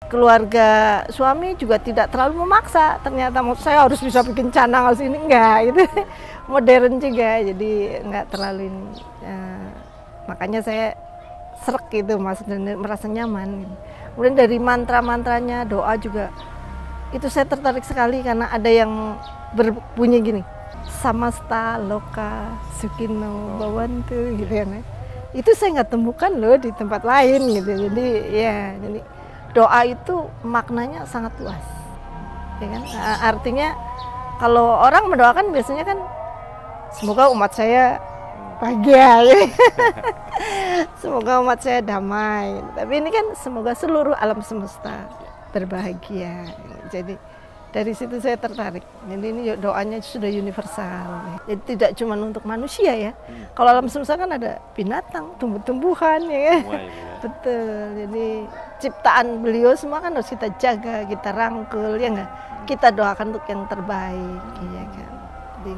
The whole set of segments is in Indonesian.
Keluarga suami juga tidak terlalu memaksa, ternyata maksud saya harus bisa bikin canang harus ini, enggak gitu. Modern juga, jadi enggak terlalu ini. Makanya saya srek gitu, maksudnya merasa nyaman. Kemudian dari mantra-mantranya, doa juga, itu saya tertarik sekali karena ada yang berbunyi gini, samasta loka sukino bawantu gitu ya. Itu saya nggak temukan loh di tempat lain gitu. Jadi ya, jadi doa itu maknanya sangat luas, ya kan? Artinya kalau orang mendoakan biasanya kan semoga umat saya bahagia, ya. Semoga umat saya damai. Tapi ini kan semoga seluruh alam semesta berbahagia. Jadi dari situ saya tertarik. Jadi ini doanya sudah universal. Jadi tidak cuma untuk manusia ya. Kalau alam semesta kan ada binatang, tumbuh-tumbuhan ya. Betul. Jadi ciptaan beliau semua kan harus kita jaga, kita rangkul ya enggak. Kita doakan untuk yang terbaik, ya kan. Jadi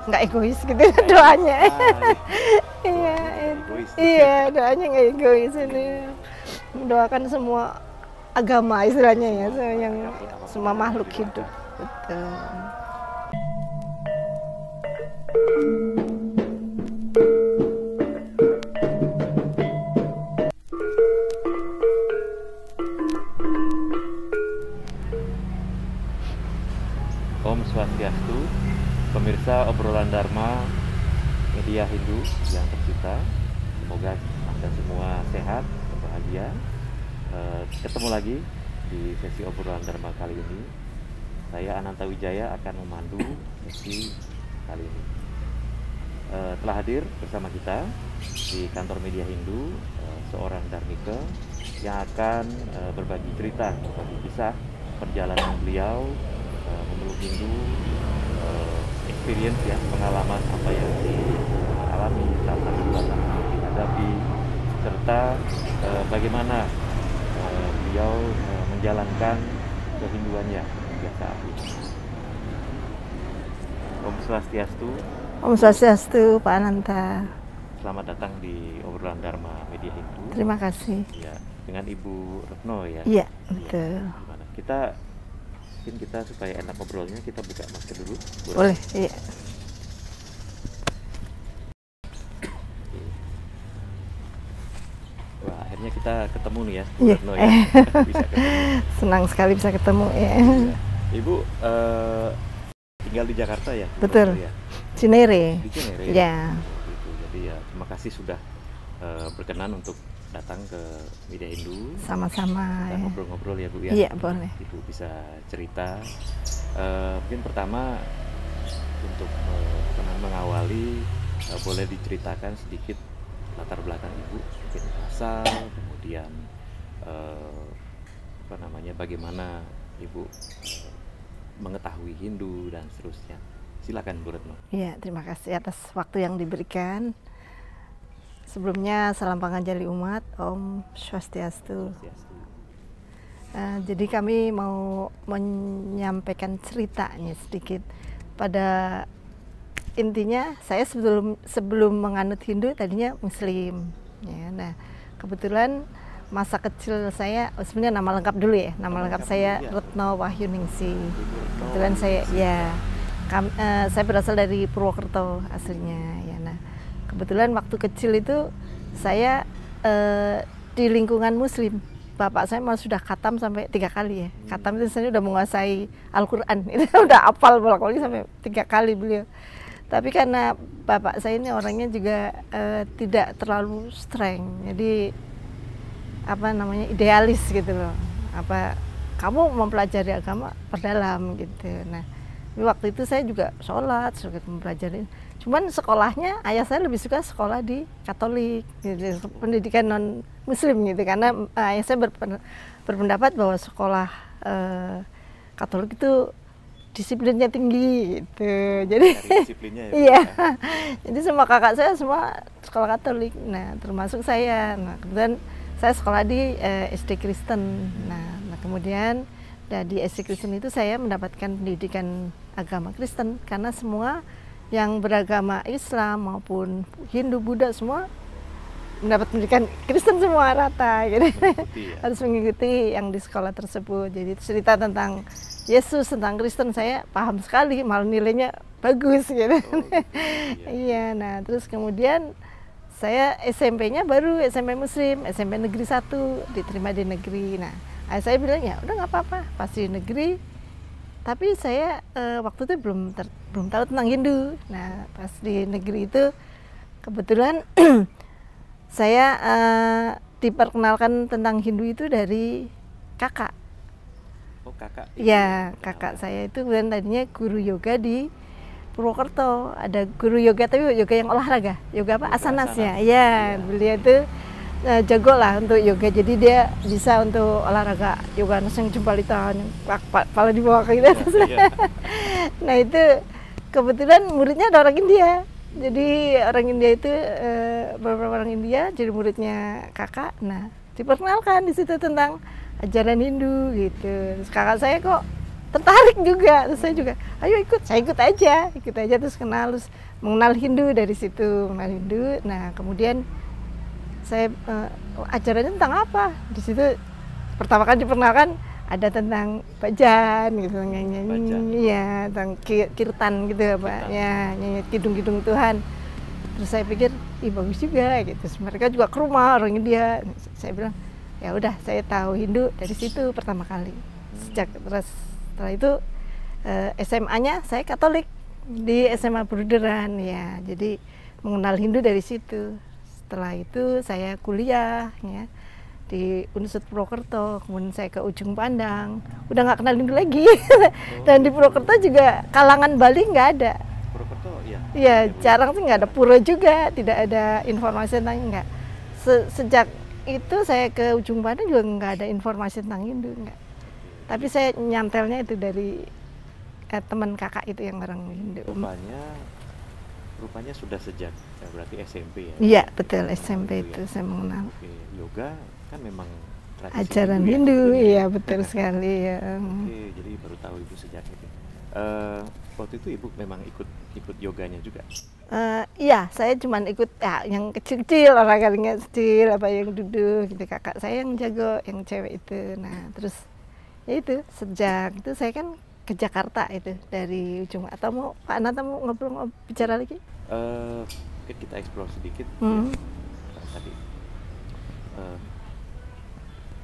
enggak egois gitu doanya. Iya, iya doanya enggak egois ini. Mendoakan semua agama istilahnya ya, yang semua makhluk hidup. Betul. Om Swastiastu, pemirsa obrolan Dharma media Hindu yang tercinta. Semoga Anda semua sehat, bahagia. Ketemu lagi di sesi obrolan Dharma kali ini. Saya Ananta Wijaya akan memandu sesi kali ini. Telah hadir bersama kita di kantor media Hindu seorang dharmika yang akan berbagi cerita, berbagi kisah perjalanan beliau memeluk Hindu, experience ya, pengalaman apa yang dialami, tantangan yang dihadapi, serta bagaimana beliau menjalankan kehinduannya hingga saat ini. Om Swastiastu. Om Swastiastu, Pak Ananta. Selamat datang di obrolan Dharma Media Hindu. Terima kasih. Ya, dengan Ibu Retno ya. Iya, betul. Gimana? Mungkin kita supaya enak ngobrolnya, kita buka masker dulu. Boleh, iya. Wah, akhirnya kita ketemu nih ya, Iya. Retno ya. Bisa ketemu. Senang sekali bisa ketemu ya. Ibu tinggal di Jakarta ya? Betul. Ya? Cinere. Di Cinere. Ya. Gitu. Jadi ya terima kasih sudah berkenan untuk datang ke Media Hindu. Sama-sama. Kita ngobrol-ngobrol ya Bu ya. Iya, boleh. Ibu bisa cerita. Mungkin pertama untuk mengawali, boleh diceritakan sedikit latar belakang Ibu, mungkin asal, kemudian bagaimana Ibu mengetahui Hindu dan seterusnya. Silakan Bu Retno. Iya, terima kasih atas waktu yang diberikan. Sebelumnya salam panganjali umat, Om Swastiastu. Jadi kami mau menyampaikan ceritanya sedikit. Pada intinya saya sebelum menganut Hindu tadinya Muslim. Ya, nah kebetulan masa kecil saya, sebenarnya nama lengkap dulu ya. Nama lengkap saya Retno Wahyuningsi. Kebetulan saya berasal dari Purwokerto aslinya. Ya, nah kebetulan waktu kecil itu saya di lingkungan Muslim. Bapak saya malah sudah khatam sampai 3 kali ya. Khatam itu saya udah menguasai Al-Quran. Itu udah hafal bolak-balik sampai 3 kali beliau. Tapi karena bapak saya ini orangnya juga tidak terlalu streng. Jadi idealis gitu loh. Kamu mempelajari agama perdalam gitu. Nah, waktu itu saya juga sholat, suka mempelajari. Cuman sekolahnya ayah saya lebih suka sekolah di Katolik, gitu, pendidikan non Muslim gitu. Karena ayah saya berpendapat bahwa sekolah Katolik itu disiplinnya tinggi gitu. Jadi disiplinnya ya. Iya. Jadi semua kakak saya semua sekolah Katolik. Nah, termasuk saya. Nah, kemudian saya sekolah di SD Kristen. Nah, kemudian di SD Kristen itu saya mendapatkan pendidikan agama Kristen karena semua yang beragama Islam maupun Hindu, Buddha semua mendapat pendidikan Kristen semua rata gitu. Mengikuti ya. Harus mengikuti yang di sekolah tersebut. Jadi cerita tentang Yesus, tentang Kristen saya paham sekali, malah nilainya bagus gitu. Oh, gitu. Iya, nah terus kemudian saya SMP-nya baru SMP Muslim, SMP Negeri 1, diterima di negeri. Nah, saya bilang ya udah nggak apa-apa, pasti di negeri. Tapi saya waktu itu belum tahu tentang Hindu. Nah, pas di negeri itu kebetulan saya diperkenalkan tentang Hindu itu dari kakak. Oh, kakak. Ya, kakak saya itu kemudian tadinya guru yoga di Purwokerto. Ada guru yoga tapi yoga yang olahraga, yoga apa? Yoga Asanasnya. asana. Ya, Iya. beliau itu jago lah untuk yoga. Jadi dia bisa untuk olahraga yoga yang jempalitan, yang kepala di bawah kayak gitu. Iya. Nah, itu kebetulan muridnya ada orang India. Jadi orang India itu beberapa orang India jadi muridnya kakak. Nah, diperkenalkan di situ tentang ajaran Hindu gitu. Terus kakak saya kok tertarik juga, terus saya juga, ayo ikut, saya ikut aja terus mengenal Hindu dari situ, mengenal Hindu. Nah, kemudian saya ajarannya tentang apa? Di situ pertama kali diperkenalkan ada tentang bajan gitu, nyanyi, ya tentang kirtan gitu ya Pak, ya nyanyi kidung-kidung Tuhan. Terus saya pikir, ih bagus juga gitu. Terus mereka juga ke rumah orang India. Saya bilang, ya udah saya tahu Hindu dari situ pertama kali. Terus setelah itu SMA-nya saya Katolik di SMA Bruderan ya. Jadi mengenal Hindu dari situ. Setelah itu saya kuliah ya di Universitas Purwokerto, kemudian saya ke Ujung Pandang, udah nggak kenal Hindu lagi. Dan di Purwokerto juga kalangan Bali nggak ada. Purwokerto ya. Iya, jarang sih, nggak ada pura juga, tidak ada informasi tentang nggak. Sejak itu saya ke Ujung Pandang juga nggak ada informasi tentang Hindu nggak. Tapi saya nyantelnya itu dari teman kakak itu yang orang Hindu. Rupanya sudah sejak berarti SMP ya? Iya betul, SMP itu saya mengenal. Oke, yoga kan memang tradisi Ajaran Hindu, Hindu, ya, iya betul sekali ya. Oke, jadi baru tahu ibu sejak itu. Waktu itu ibu memang ikut yoganya juga? Iya, saya cuma ikut ya, yang kecil-kecil, olahraganya kecil, apa yang duduk gitu. Kakak saya yang jago, yang cewek itu. Nah terus ya itu sejak itu saya kan ke Jakarta itu dari ujung. Atau mau Pak Ananta mau ngobrol bicara lagi? Mungkin kita eksplor sedikit ya, tadi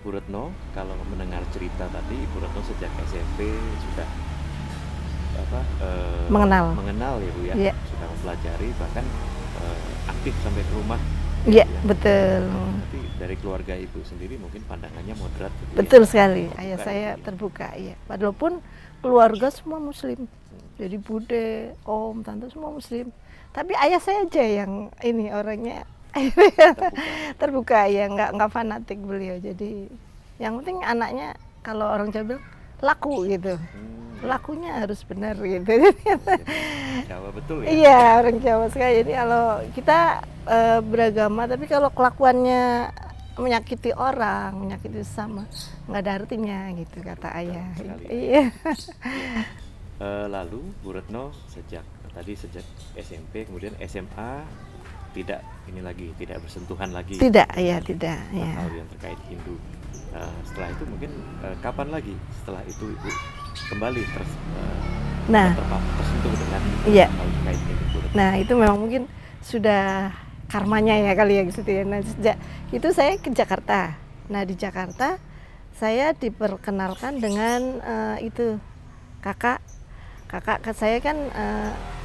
Bu Retno, kalau mendengar cerita tadi Bu Retno sejak SMP sudah mengenal ya Bu ya, yeah. Sudah mempelajari bahkan aktif sampai ke rumah. Iya, Ya. betul. Tapi dari keluarga ibu sendiri mungkin pandangannya moderat. Betul sekali, ayah terbuka, saya ya. terbuka, iya. Walaupun keluarga semua Muslim, jadi bude, om, tante semua Muslim. Tapi ayah saya aja yang ini orangnya terbuka ya, nggak fanatik beliau. Jadi yang penting anaknya, kalau orang Jawa bilang laku gitu, lakunya harus benar gitu. Jawa betul ya? Iya, orang Jawa sekali. Jadi kalau kita beragama, tapi kalau kelakuannya menyakiti orang, menyakiti sesama, nggak ada artinya gitu kata ayah. Iya. Lalu Bu Retno sejak SMP kemudian SMA tidak bersentuhan lagi. Tidak, ya tidak. Ya. Hal yang terkait Hindu. Setelah itu mungkin kapan lagi setelah itu ibu kembali tersentuh dengan hal terkait Hindu? Nah itu memang mungkin sudah karmanya ya kali ya gitu ya. Nah sejak itu saya ke Jakarta. Nah di Jakarta saya diperkenalkan dengan itu kakak saya kan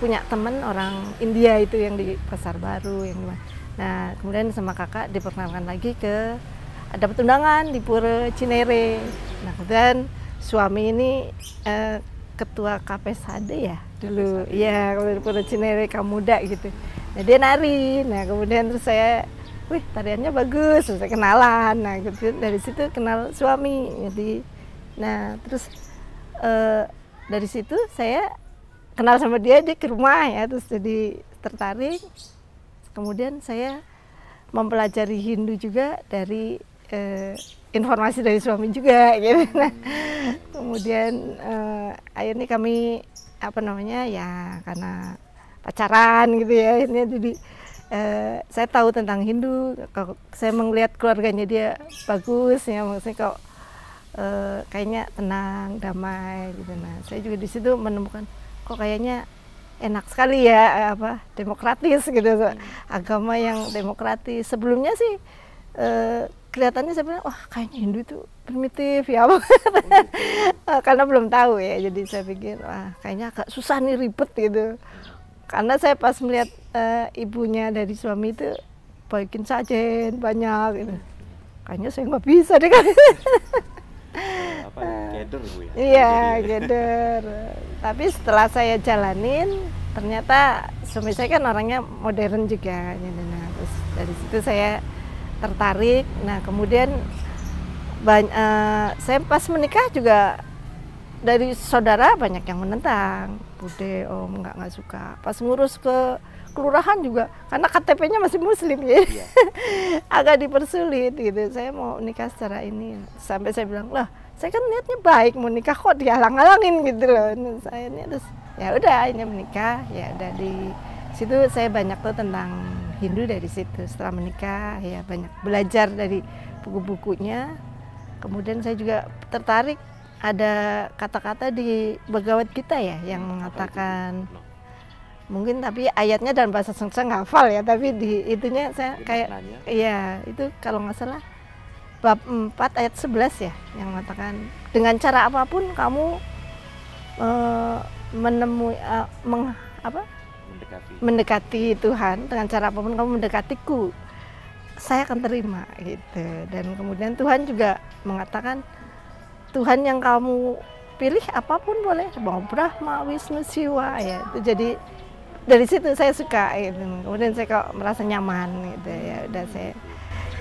punya teman orang India itu yang di Pasar Baru yang dimana. Nah kemudian sama kakak diperkenalkan lagi ke dapat undangan di Pura Cinere. Nah kemudian suami ini ketua KPSAD ya dulu, ya kalau di Pura Cinere kaum muda gitu. Nah dia nari, nah kemudian terus saya, wih tariannya bagus, terus saya kenalan. Nah gitu, dari situ kenal suami. Jadi, nah terus dari situ saya kenal sama dia ke rumah ya, terus jadi tertarik. Kemudian saya mempelajari Hindu juga dari informasi dari suami juga gitu. Nah, kemudian akhirnya kami ya karena pacaran gitu ya, akhirnya jadi saya tahu tentang Hindu, kalau saya melihat keluarganya dia bagus ya, maksudnya kok kayaknya tenang, damai gitu. Nah, saya juga di situ menemukan kok kayaknya enak sekali ya, demokratis gitu, agama yang demokratis. Sebelumnya sih kelihatannya saya bilang, wah kayaknya Hindu itu primitif ya, karena belum tahu ya. Jadi saya pikir, wah kayaknya agak susah nih, ribet gitu. Karena saya pas melihat ibunya dari suami itu bikin sajen banyak gitu. Kayaknya saya nggak bisa deh kan. Keder Bu ya? Iya, keder. Tapi setelah saya jalanin, ternyata suami saya kan orangnya modern juga. Nah, terus dari situ saya tertarik. Nah, kemudian saya pas menikah juga dari saudara banyak yang menentang. Bude, om nggak suka. Pas ngurus ke kelurahan juga, karena KTP-nya masih Muslim ya, iya. Agak dipersulit gitu. Saya mau nikah secara ini, sampai saya bilang, lah saya kan niatnya baik mau nikah kok dihalang-halangin gitu loh. Nah, saya ini terus ya udah akhirnya menikah. Ya udah di situ saya banyak tuh tentang Hindu dari situ. Setelah menikah ya banyak belajar dari buku-bukunya. Kemudian saya juga tertarik, ada kata-kata di Bhagavad Gita ya yang mengatakan, mungkin tapi ayatnya dalam bahasa Sanskerta nggak hafal ya, tapi di itunya saya kayak iya itu kalau nggak salah bab 4 ayat 11 ya, yang mengatakan dengan cara apapun kamu mendekati Tuhan, dengan cara apapun kamu mendekatiku, saya akan terima gitu. Dan kemudian Tuhan juga mengatakan, Tuhan yang kamu pilih apapun boleh, mau Brahma, Wisnu, Siwa ya. Itu jadi dari situ saya suka gitu. Kemudian saya kok merasa nyaman gitu ya. Udah saya.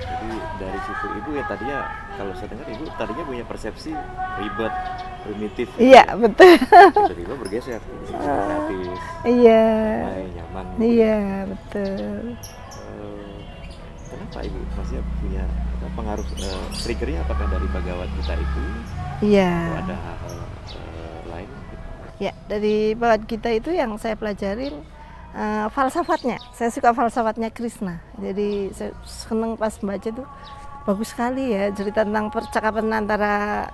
Jadi dari situ Ibu ya tadinya, kalau saya dengar Ibu tadinya punya persepsi ribet, primitif. Iya, gitu. Betul. Tiba-tiba bergeser gratis. Iya. Nyaman. Iya, betul. Kenapa Ibu masih punya pengaruh, triggernya apakah dari Bhagavad Gita itu? Iya. Atau ada hal lain? Ya, dari Bhagavad Gita itu yang saya pelajarin falsafatnya. Saya suka falsafatnya Krishna. Jadi saya seneng pas baca tuh, bagus sekali ya cerita tentang percakapan antara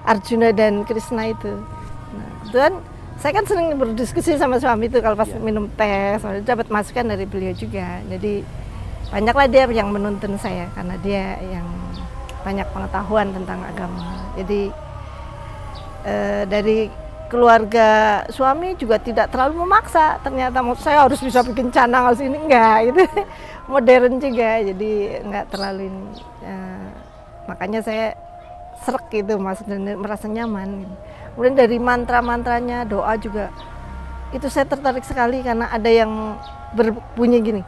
Arjuna dan Krishna itu. Nah, kebetulan saya kan sering berdiskusi sama suami itu kalau pas minum teh, dapat masukan dari beliau juga. Jadi banyaklah dia yang menuntun saya karena dia yang banyak pengetahuan tentang agama. Jadi dari keluarga suami juga tidak terlalu memaksa. Ternyata saya harus bisa bikin canang harus ini, enggak gitu. Modern juga, jadi enggak terlalu ini. Makanya saya srek gitu, maksudnya merasa nyaman. Kemudian dari mantra-mantranya, doa juga itu saya tertarik sekali karena ada yang berbunyi gini.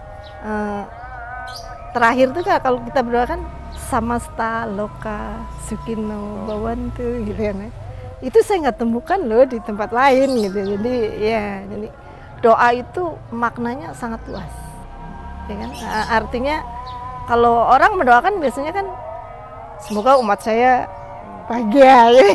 Terakhir tuh kalau kita berdoa kan samasta loka sukino bawantu gitu kan. Itu saya nggak temukan loh di tempat lain gitu. Jadi ya, jadi doa itu maknanya sangat luas, ya kan? Artinya kalau orang mendoakan biasanya kan semoga umat saya bahagia, ya.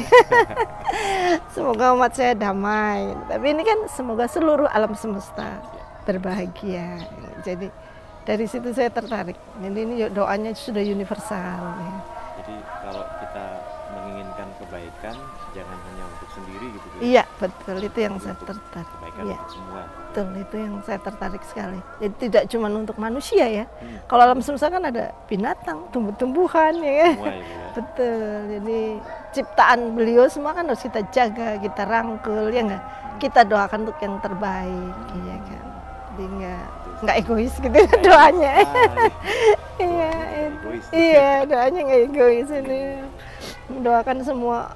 Semoga umat saya damai. Tapi ini kan semoga seluruh alam semesta berbahagia. Jadi dari situ saya tertarik. Jadi ini doanya sudah universal. Ya. Jadi kalau kita menginginkan kebaikan, jangan hanya untuk sendiri gitu. Iya, betul, itu yang saya tertarik. Kebaikan ya. Untuk semua. Betul, itu yang saya tertarik sekali. Jadi tidak cuma untuk manusia ya. Kalau alam semesta kan ada binatang, tumbuh-tumbuhan ya. Semua, ya. Betul. Jadi ciptaan beliau semua kan harus kita jaga, kita rangkul ya enggak. Kita doakan untuk yang terbaik, iya kan. Jadi enggak egois gitu doanya. Iya, iya, doanya enggak egois ini. Mendoakan semua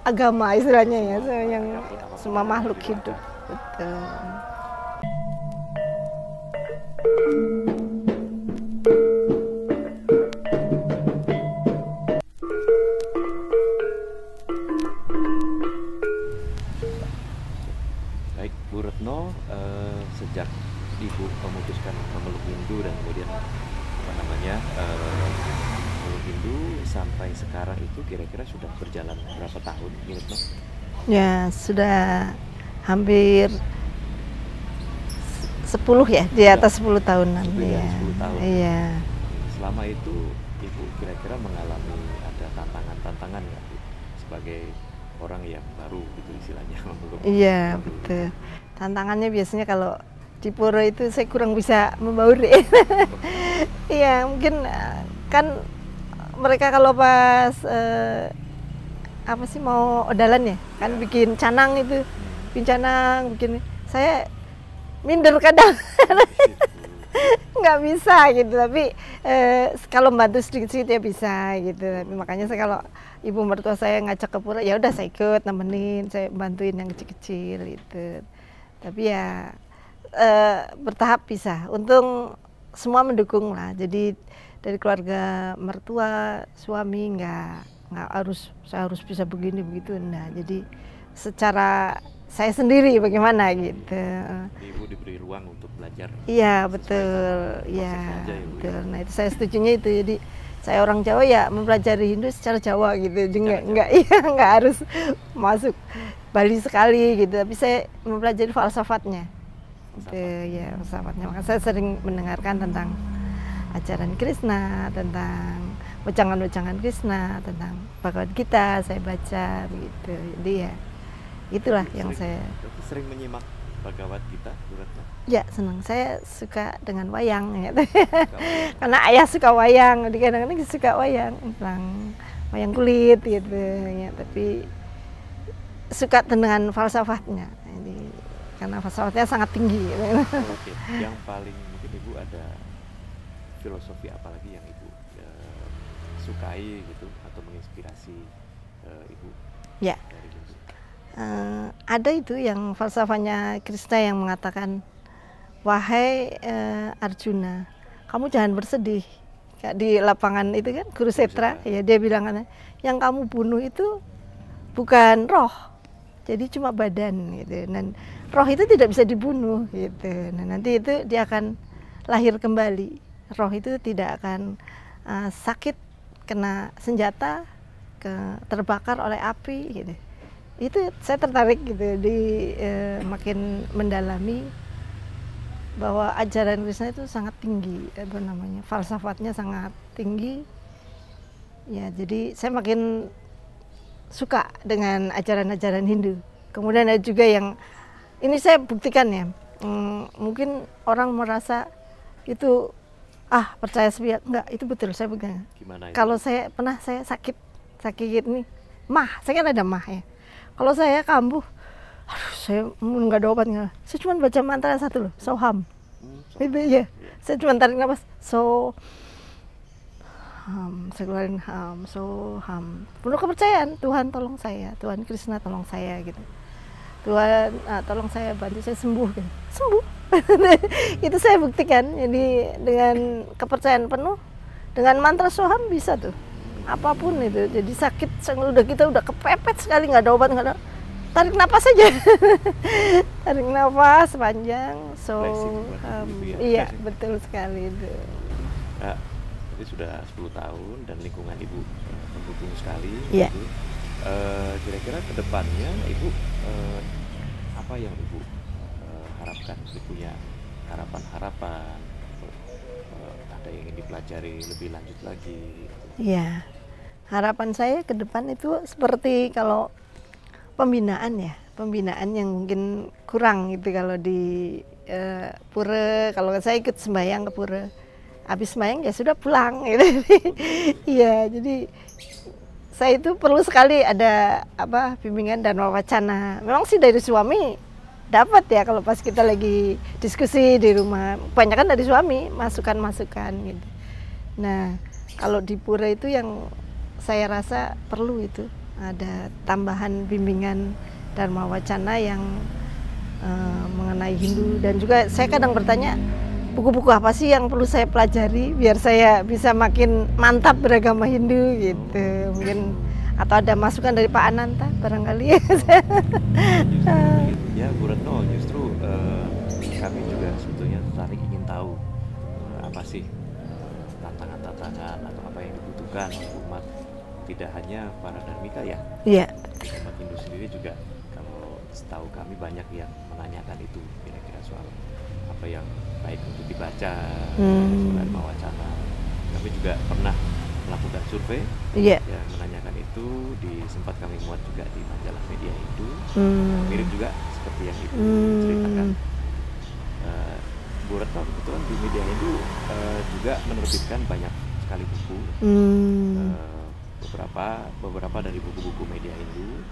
agama istilahnya ya, yang semua makhluk hidup. Betul. Baik, Bu Retno, sejak Ibu memutuskan memeluk Hindu dan kemudian memeluk Hindu sampai sekarang itu kira-kira sudah berjalan berapa tahun, Bu Retno? Ya, sudah hampir 10 ya, di atas 10 tahunan. Lebih Iya. dari 10 tahun. Iya. Selama itu Ibu kira-kira mengalami ada tantangan-tantangan nggak Bu? Sebagai orang yang baru gitu istilahnya. belum Iya, baru. betul. Tantangannya biasanya kalau di pura itu saya kurang bisa membauri. Iya, mungkin kan mereka kalau pas apa sih mau odalan ya, kan bikin canang itu, bikin canang, bikin saya minder kadang. Nggak bisa gitu, tapi kalau bantu sedikit-sedikit ya bisa gitu. Tapi makanya saya kalau ibu mertua saya ngajak ke pura, ya udah saya ikut nemenin, saya bantuin yang kecil-kecil gitu. Tapi ya bertahap bisa. Untung semua mendukung lah. Jadi dari keluarga mertua, suami nggak harus saya harus bisa begini begitu. Nah, jadi secara saya sendiri bagaimana gitu. Ibu diberi ruang untuk belajar. Iya betul, iya aja ya, Bu, betul. Nah itu saya setujunya itu. Jadi saya orang Jawa ya mempelajari Hindu secara Jawa gitu. Jadi nggak iya nggak harus masuk Bali sekali gitu. Tapi saya mempelajari falsafatnya. Gitu, ya falsafatnya. Maka saya sering mendengarkan tentang ajaran Krishna, tentang wejangan-wejangan Krishna, tentang Bhagavad Gita saya baca begitu. Jadi ya itulah yang saya sering menyimak Bhagavad Gita, Bu Retno? Ya senang, saya suka dengan wayang gitu. Karena ayah suka wayang, jadi kadang-kadang suka wayang, tentang wayang kulit gitu ya. Tapi suka dengan falsafatnya, jadi karena falsafatnya sangat tinggi. Gitu. Oke, yang paling mungkin Ibu ada filosofi apa lagi yang Ibu sukai gitu atau menginspirasi Ibu? Ya. Dari Hindu? Ada itu yang falsafahnya Krishna yang mengatakan, wahai Arjuna, kamu jangan bersedih. Kayak di lapangan itu kan Kurukshetra, ya dia bilang kan, yang kamu bunuh itu bukan roh, jadi cuma badan gitu. Dan roh itu tidak bisa dibunuh gitu. Nah nanti itu dia akan lahir kembali. Roh itu tidak akan sakit kena senjata, terbakar oleh api gitu. Itu saya tertarik gitu makin mendalami bahwa ajaran Krishna itu sangat tinggi, apa namanya, falsafatnya sangat tinggi. Ya, jadi saya makin suka dengan ajaran-ajaran Hindu. Kemudian ada juga yang ini saya buktikan ya, mungkin orang merasa itu percaya sepihak, enggak, itu betul saya pegang. Gimana itu? Kalau saya sakit ini saya kan ada mah ya. Kalau saya kambuh, saya nggak ada obatnya. Saya cuma baca mantra satu loh, soham. Itu ya. Saya cuma tarik nafas, saya keluarin soham. Penuh kepercayaan, Tuhan tolong saya, Tuhan Krishna tolong saya gitu. Tuhan tolong saya, bantu saya sembuh gitu. Sembuh. Itu saya buktikan. Jadi dengan kepercayaan penuh, dengan mantra soham bisa tuh. Apapun itu, jadi sakit kita udah kepepet sekali, nggak ada obat, nggak ada, tarik napas saja. Tarik napas panjang, iya betul sekali itu. Jadi sudah 10 tahun dan lingkungan Ibu mendukung sekali. Iya. Gitu. Kira-kira kedepannya Ibu apa yang Ibu harapkan? Ibu punya harapan-harapan, ada yang ingin dipelajari lebih lanjut lagi? Iya. Harapan saya ke depan itu seperti kalau pembinaan yang mungkin kurang gitu kalau di pura. Kalau saya ikut sembahyang ke pura, habis sembahyang ya sudah pulang gitu. Iya, jadi saya itu perlu sekali ada bimbingan dan wacana. Memang sih dari suami dapat ya, kalau pas kita lagi diskusi di rumah, kebanyakan dari suami masukan-masukan gitu. Nah, kalau di pura itu yang saya rasa perlu itu ada tambahan bimbingan dharma wacana yang mengenai Hindu. Dan juga saya kadang bertanya, buku-buku apa sih yang perlu saya pelajari biar saya bisa makin mantap beragama Hindu gitu. Mungkin atau ada masukan dari Pak Ananta barangkali. Ya Bu Retno, justru kami juga sebetulnya tertarik ingin tahu apa sih tantangan-tantangan atau apa yang dibutuhkan umat, tidak hanya para dharmika ya. Iya. Umat Hindu sendiri juga, kalau setahu kami banyak yang menanyakan itu, kira-kira soal apa apa yang baik untuk dibaca, Hmm. Dharma Wacana. Kami juga pernah melakukan survei Iya. yang menanyakan itu, sempat kami muat juga di majalah Media Hindu. Hmm. Mirip juga seperti yang Ibu Hmm. ceritakan. Bu Retno kebetulan di Media Hindu juga menerbitkan banyak sekali buku. Hmm. Beberapa dari buku-buku Media Hindu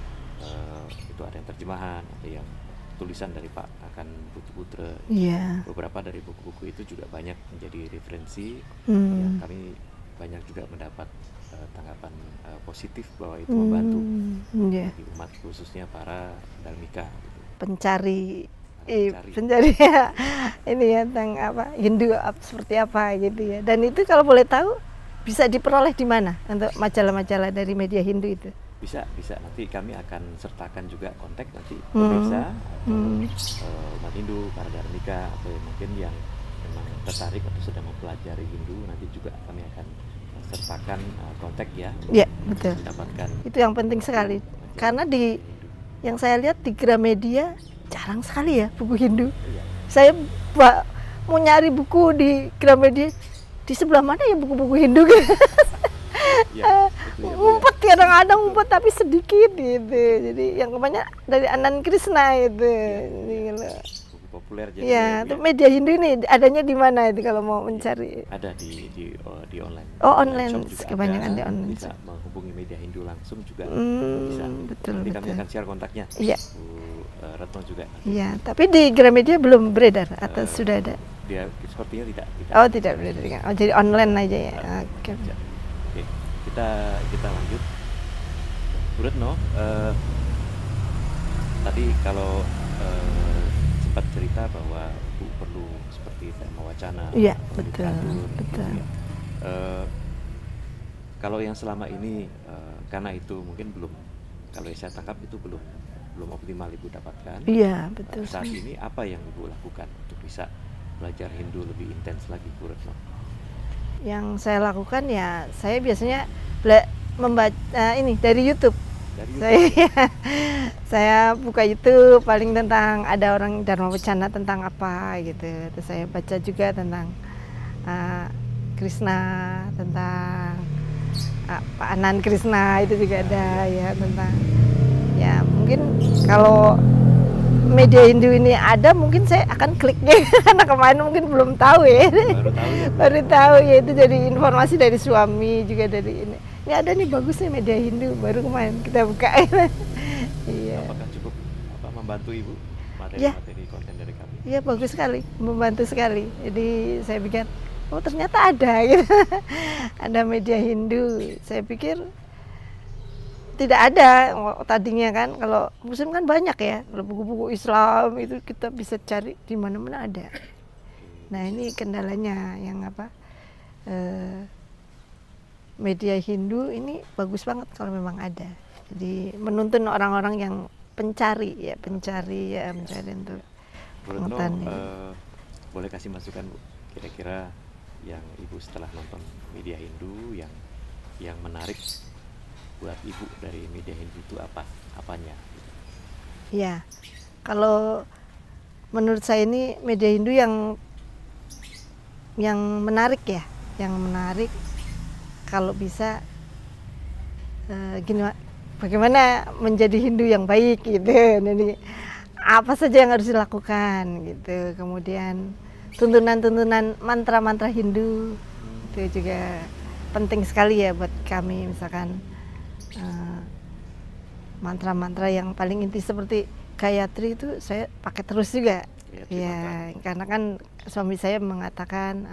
itu ada yang terjemahan, ada yang tulisan dari Pak Akan Putra. Iya. Beberapa dari buku-buku itu juga banyak menjadi referensi yang Hmm. kami banyak juga mendapat tanggapan positif bahwa itu membantu Iya. bagi umat, khususnya para dharmika gitu. Pencari Para pencari ini ya tentang apa Hindu seperti apa gitu ya. Dan itu kalau boleh tahu bisa diperoleh di mana untuk majalah-majalah dari Media Hindu itu? Bisa nanti kami akan sertakan juga kontak nanti pemirsa atau umat Hindu, para dharmika, atau mungkin yang memang tertarik atau sedang mempelajari Hindu, nanti juga kami akan sertakan kontak ya. Iya, betul. Mendapatkan Itu yang penting sekali. Karena di yang saya lihat di Gramedia jarang sekali ya buku Hindu. Iya. Saya mau nyari buku di Gramedia, di sebelah mana ya buku-buku Hindu gitu. Ya, itu ya, Bu, ya. Ngumpet kadang-kadang ngumpet tapi sedikit gitu. Jadi yang kebanyakan dari Anand Krishna itu. Jadi, Buku populer jadi ya, untuk Media Hindu ini adanya di mana itu kalau mau mencari? ada di online. Oh, online. Shop juga Kebanyakan ada. di online. Bisa menghubungi Media Hindu langsung juga bisa. Betul, Nanti kami betul. akan share kontaknya. Iya. Bu Retno juga. Iya, tapi di Gramedia belum beredar atau sudah ada? Dia sepertinya tidak. Oh, tidak beredar. Oh, jadi online aja ya. Oke. Oke, kita lanjut. Bu Retno, tadi kalau sempat cerita bahwa Bu perlu seperti Dharma Wacana, Iya, atau betul, literatur, gitu betul. ya. Kalau yang selama ini karena itu mungkin belum, kalau yang saya tangkap itu belum optimal Ibu dapatkan. Iya, betul. Saat ini apa yang Ibu lakukan untuk bisa belajar Hindu lebih intens lagi, Bu Retno? Yang saya lakukan ya, saya biasanya membaca ini dari YouTube. Saya buka YouTube paling tentang ada orang Dharma Wacana tentang apa gitu. Terus saya baca juga tentang Krishna, tentang Pak Anand Krishna itu juga ada ya, tentang ya mungkin kalau Media Hindu ini ada mungkin saya akan kliknya karena kemarin mungkin belum tahu ya. Baru tahu ya, itu jadi informasi dari suami juga dari ini. Ini ada nih bagus nih Media Hindu, baru kemarin kita buka. Iya. Apakah cukup membantu Ibu Ya. materi konten dari kami? Iya, bagus sekali, membantu sekali. Jadi saya pikir oh ternyata ada gitu. Ada Media Hindu. Saya pikir tidak ada tadinya kan, kalau Muslim kan banyak ya, kalau buku-buku Islam itu kita bisa cari di mana-mana ada. Nah ini kendalanya yang apa, Media Hindu ini bagus banget kalau memang ada. Jadi menuntun orang-orang yang pencari untuk Bu Retno, pengetahuan. boleh kasih masukan Bu, kira-kira yang Ibu setelah nonton Media Hindu yang menarik buat Ibu dari Media Hindu itu apanya? Ya, kalau menurut saya ini Media Hindu yang menarik ya, yang menarik kalau bisa bagaimana menjadi Hindu yang baik gitu. Jadi apa saja yang harus dilakukan gitu. Kemudian tuntunan-tuntunan mantra-mantra Hindu itu juga penting sekali ya buat kami, misalkan mantra-mantra yang paling inti seperti Gayatri itu saya pakai terus juga. Ya, karena kan suami saya mengatakan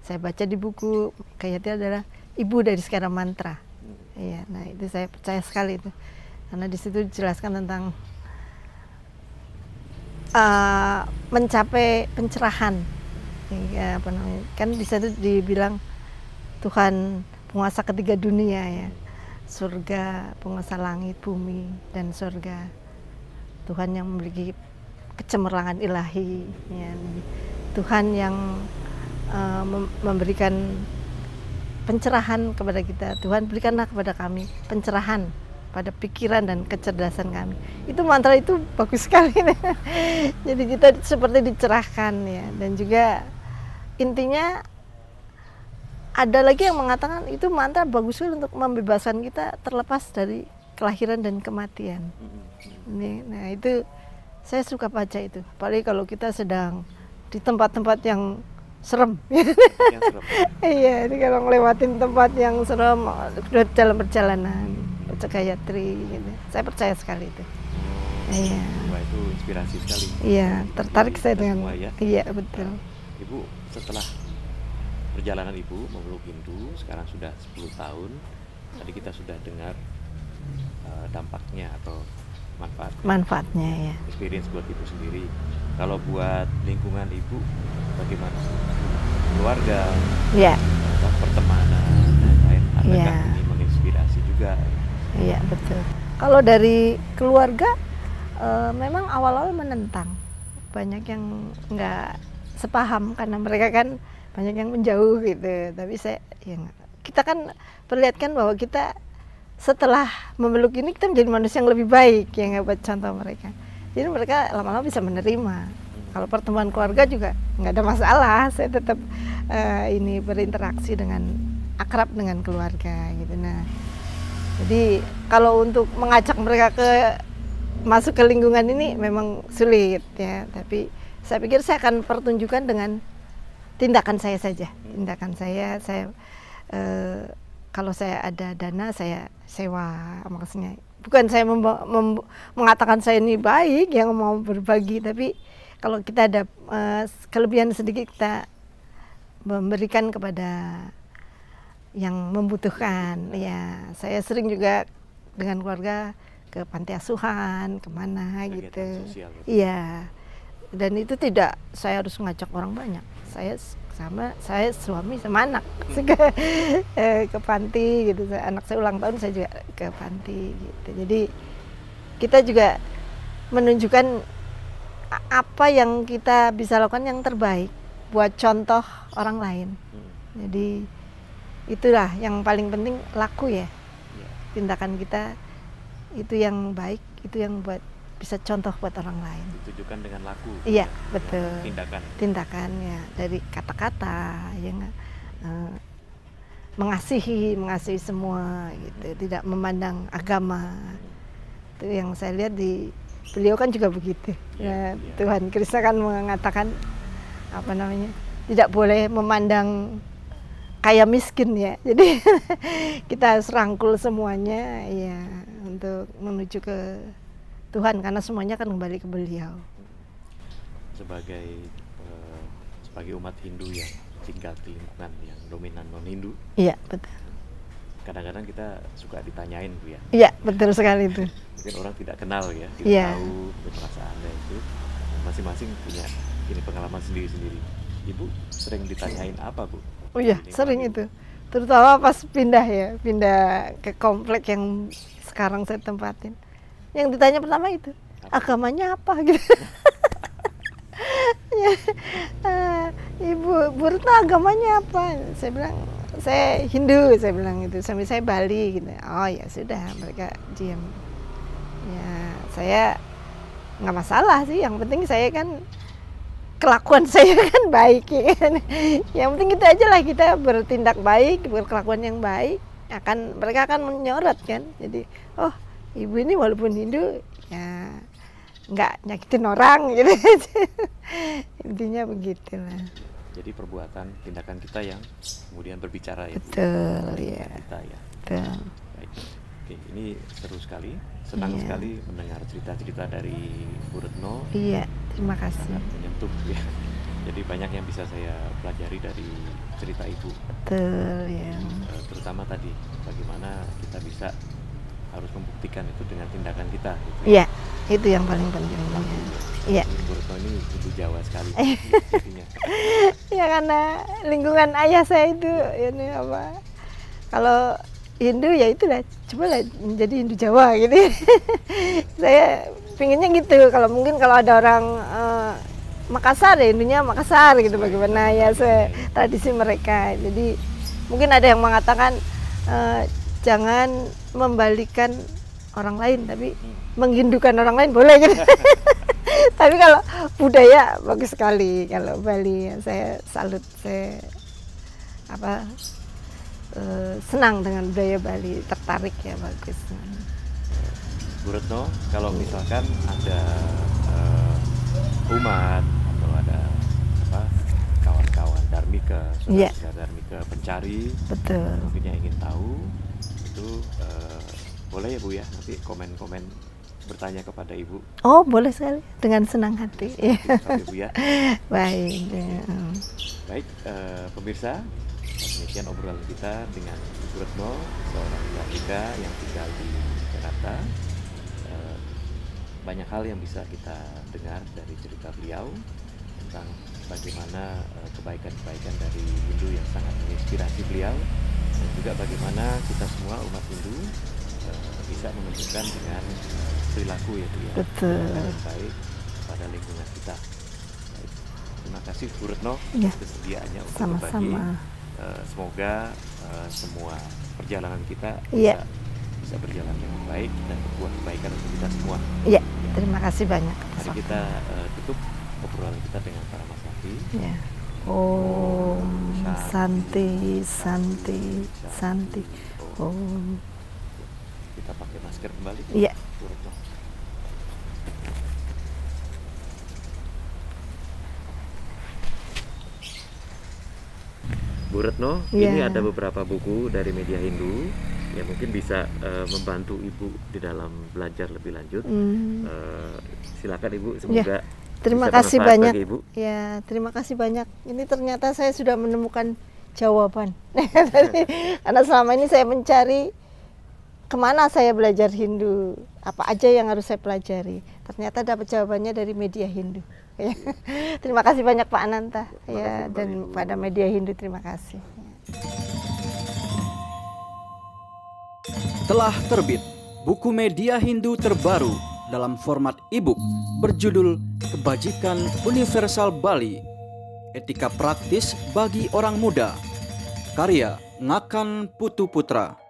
saya baca di buku Gayatri adalah ibu dari segala mantra. Ya, nah itu saya percaya sekali itu. Karena di situ dijelaskan tentang mencapai pencerahan. Ya, kan di situ dibilang Tuhan penguasa ketiga dunia ya. Surga, penguasa langit, bumi, dan surga. Tuhan yang memiliki kecemerlangan ilahi, ya. Tuhan yang memberikan pencerahan kepada kita. Tuhan berikanlah kepada kami pencerahan pada pikiran dan kecerdasan kami. Itu mantra itu bagus sekali. Jadi kita seperti dicerahkan ya. Dan juga intinya ada lagi yang mengatakan itu mantra bagus sekali untuk membebaskan kita terlepas dari kelahiran dan kematian. Nah itu saya suka baca itu. Apalagi kalau kita sedang di tempat-tempat yang serem. Iya, ini kalau ngelewatin tempat yang serem dalam perjalanan. Baca Gayatri gitu. Saya percaya sekali itu. Iya. Wah, itu inspirasi sekali. Iya, tertarik saya dengan semua, ya? Iya, betul. Ibu, setelah perjalanan Ibu memeluk Hindu sekarang sudah 10 tahun. Tadi kita sudah dengar dampaknya atau manfaatnya ya. Experience buat Ibu sendiri. Kalau buat lingkungan Ibu bagaimana? Keluarga, ya, pertemanan, dan lain. Adakah ini menginspirasi juga? Iya, betul. Kalau dari keluarga memang awal-awal menentang. Banyak yang nggak sepaham karena mereka kan banyak yang menjauh gitu. Tapi kita kan perlihatkan bahwa kita setelah memeluk ini kita menjadi manusia yang lebih baik, ya nggak, buat contoh mereka. Jadi mereka lama-lama bisa menerima. Kalau pertemuan keluarga juga nggak ada masalah. Saya tetap ini berinteraksi dengan akrab dengan keluarga gitu. Nah, jadi kalau untuk mengajak mereka masuk ke lingkungan ini memang sulit ya. Tapi saya pikir saya akan pertunjukkan dengan tindakan saya saja. Tindakan saya kalau saya ada dana saya sewa, maksudnya bukan saya mengatakan saya ini baik yang mau berbagi, tapi kalau kita ada kelebihan sedikit kita memberikan kepada yang membutuhkan. Ya, saya sering juga dengan keluarga ke panti asuhan, kemana gitu. Iya. Dan itu tidak saya harus ngajak orang banyak. Saya suami sama anak ke panti gitu. Anak saya ulang tahun saya juga ke panti gitu. Jadi kita juga menunjukkan apa yang kita bisa lakukan yang terbaik buat contoh orang lain. Jadi itulah yang paling penting, laku ya. Tindakan kita itu yang baik, itu yang buat bisa contoh buat orang lain. Ditujukan dengan laku. Iya, betul. Tindakan ya, dari kata-kata yang mengasihi semua gitu, tidak memandang agama. Itu yang saya lihat di beliau kan juga begitu. Tuhan Kristus kan mengatakan tidak boleh memandang kaya miskin ya. Jadi kita harus rangkul semuanya ya untuk menuju ke Tuhan, karena semuanya kan kembali ke beliau. Sebagai umat Hindu yang tinggal di lingkungan yang dominan non-Hindu. Iya, betul. Kadang-kadang kita suka ditanyain, Bu ya. Iya, betul sekali itu. Mungkin orang tidak kenal ya, tidak tahu perasaannya itu. Masing-masing punya pengalaman sendiri-sendiri. Ibu sering ditanyain apa, Bu? Oh iya, sering itu. Terutama pas pindah ke komplek yang sekarang saya tempatin. Yang ditanya pertama itu, agamanya apa gitu. Ibu, Bu Retno agamanya apa? Saya bilang, saya Hindu, saya bilang gitu. Sambil saya Bali gitu. Oh ya sudah, mereka diam. Ya, saya nggak masalah sih. Yang penting saya kan kelakuan saya kan baik ya kan. Yang penting kita aja lah, kita bertindak baik, berkelakuan yang baik, mereka akan menyorot kan. Jadi, oh ibu ini walaupun Hindu ya nggak nyakitin orang gitu. Intinya begitulah. Jadi perbuatan, tindakan kita yang kemudian berbicara ya. Betul ya. Kita ya. Betul. Baik. Oke, ini seru sekali. Senang sekali mendengar cerita-cerita dari Bu Retno. Iya, terima kasih. Sangat menyentuh ya. Jadi banyak yang bisa saya pelajari dari cerita Ibu. Betul ya. Terutama tadi bagaimana kita bisa harus membuktikan itu dengan tindakan kita. Gitu. Iya, itu yang paling penting. Iya. Bu Retno ini Hindu Jawa sekali. Ya karena lingkungan ayah saya itu ini kalau Hindu ya itulah, coba jadi Hindu Jawa gitu. Saya pinginnya gitu. Kalau ada orang Makassar ya Hindunya Makassar gitu, bagaimana ya tradisi mereka. Jadi mungkin ada yang mengatakan jangan membalikan orang lain, tapi menghindukan orang lain boleh gitu. Tapi kalau budaya bagus sekali kalau Bali, saya salut, saya senang dengan budaya Bali, tertarik ya, bagus. Bu Retno, kalau misalkan ada umat atau ada kawan-kawan Dharmika, saudara Dharmika pencari, betul, mungkin yang ingin tahu itu boleh ya Bu ya, nanti komen-komen bertanya kepada Ibu. Oh, boleh sekali, dengan senang hati. Oke Bu ya. Baik. Baik, pemirsa, demikian obrolan kita dengan Ibu Retno, seorang Dharmika yang tinggal di Jakarta. Banyak hal yang bisa kita dengar dari cerita beliau tentang bagaimana kebaikan-kebaikan dari Hindu yang sangat menginspirasi beliau, dan juga bagaimana kita semua umat Hindu bisa menunjukkan dengan perilaku ya Bu ya, yang baik pada lingkungan kita. Baik. Terima kasih Bu Retno kesediaannya untuk berbagi. Semoga semua perjalanan kita bisa berjalan dengan baik dan berbuah kebaikan untuk kita semua. Iya, terima kasih banyak. Mari kita tutup obrolan kita dengan para Masaki. Ya. Om Santi, Santi, Santi. Om. Kita pakai masker kembali. Iya. Bu Retno, ini ada beberapa buku dari media Hindu yang mungkin bisa membantu Ibu di dalam belajar lebih lanjut. Silakan Ibu, semoga terima kasih banyak. Ibu. Ya, terima kasih banyak. Ini ternyata saya sudah menemukan jawaban. Karena selama ini saya mencari kemana saya belajar Hindu, apa aja yang harus saya pelajari. Ternyata dapat jawabannya dari media Hindu. Terima kasih banyak Pak Ananta ya, dan pada media Hindu, terima kasih. Telah terbit buku media Hindu terbaru dalam format e-book berjudul Kebajikan Universal Bali, Etika Praktis bagi Orang Muda, karya Ngakan Putu Putra.